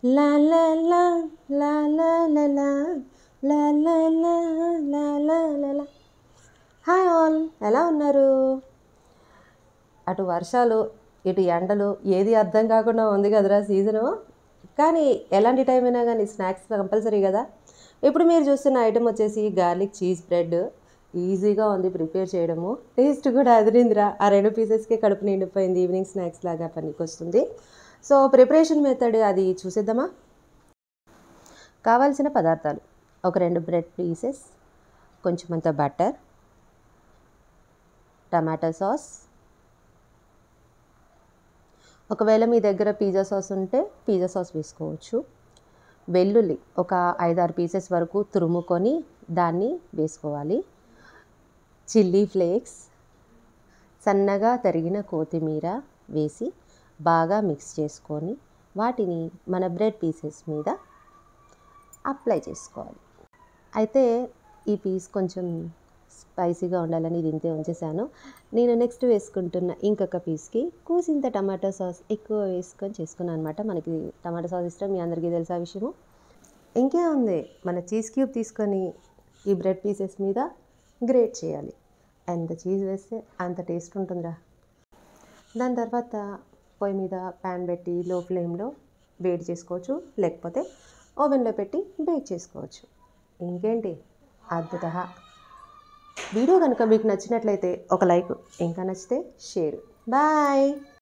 లా లా లా లా లా లా లా లా లా లా లా లా లా లా. Hi all, ఎలా ఉన్నారు? అటు వర్షాలు ఇటు ఎండలు, ఏది అర్థం కాకుండా ఉంది కదరా సీజను. కానీ ఎలాంటి టైం అయినా కానీ స్నాక్స్ కంపల్సరీ కదా. ఇప్పుడు మీరు చూస్తున్న ఐటెం వచ్చేసి గార్లిక్ చీజ్ బ్రెడ్. ఈజీగా ఉంది ప్రిపేర్ చేయడము, టేస్ట్ కూడా అదిరిందిరా. ఆ 2 పీసెస్కే కడుపు నిండిపోయింది. ఈవినింగ్ స్నాక్స్ లాగా పనికొస్తుంది. సో ప్రిపరేషన్ మెథడ్ అది చూసేద్దామా. కావాల్సిన పదార్థాలు: ఒక 2 బ్రెడ్ పీసెస్, కొంచెమంత బటర్, టమాటా సాస్, ఒకవేళ మీ దగ్గర పిజ్జా సాస్ ఉంటే పిజ్జా సాస్ వేసుకోవచ్చు. వెల్లుల్లి ఒక 5-6 పీసెస్ వరకు తురుముకొని దాన్ని వేసుకోవాలి. చిల్లీ ఫ్లేక్స్, సన్నగా తరిగిన కొత్తిమీర వేసి బాగా మిక్స్ చేసుకొని వాటిని మన బ్రెడ్ పీసెస్ మీద అప్లై చేసుకోవాలి. అయితే ఈ పీస్ కొంచెం స్పైసీగా ఉండాలని ఇది ఇంతే ఉంచేసాను. నేను నెక్స్ట్ వేసుకుంటున్న ఇంకొక పీస్కి కూసింత టమాటో సాస్ ఎక్కువ వేసుకొని చేసుకున్నాను అనమాట. మనకి టమాటో సాస్ ఇష్టం, మీ అందరికీ తెలుసా విషయము. ఇంకే ఉంది, మన చీజ్ క్యూబ్ తీసుకొని ఈ బ్రెడ్ పీసెస్ మీద గ్రేట్ చేయాలి. ఎంత చీజ్ వేస్తే అంత టేస్ట్ ఉంటుందిరా. దాని తర్వాత పొయ్యి మీద ప్యాన్ పెట్టి లో ఫ్లేమ్లో వేడి చేసుకోవచ్చు, లేకపోతే ఓవెన్లో పెట్టి బేక్ చేసుకోవచ్చు. ఇంకేంటి, అద్భుత. వీడియో కనుక మీకు నచ్చినట్లయితే ఒక లైక్, ఇంకా నచ్చితే షేర్. బాయ్.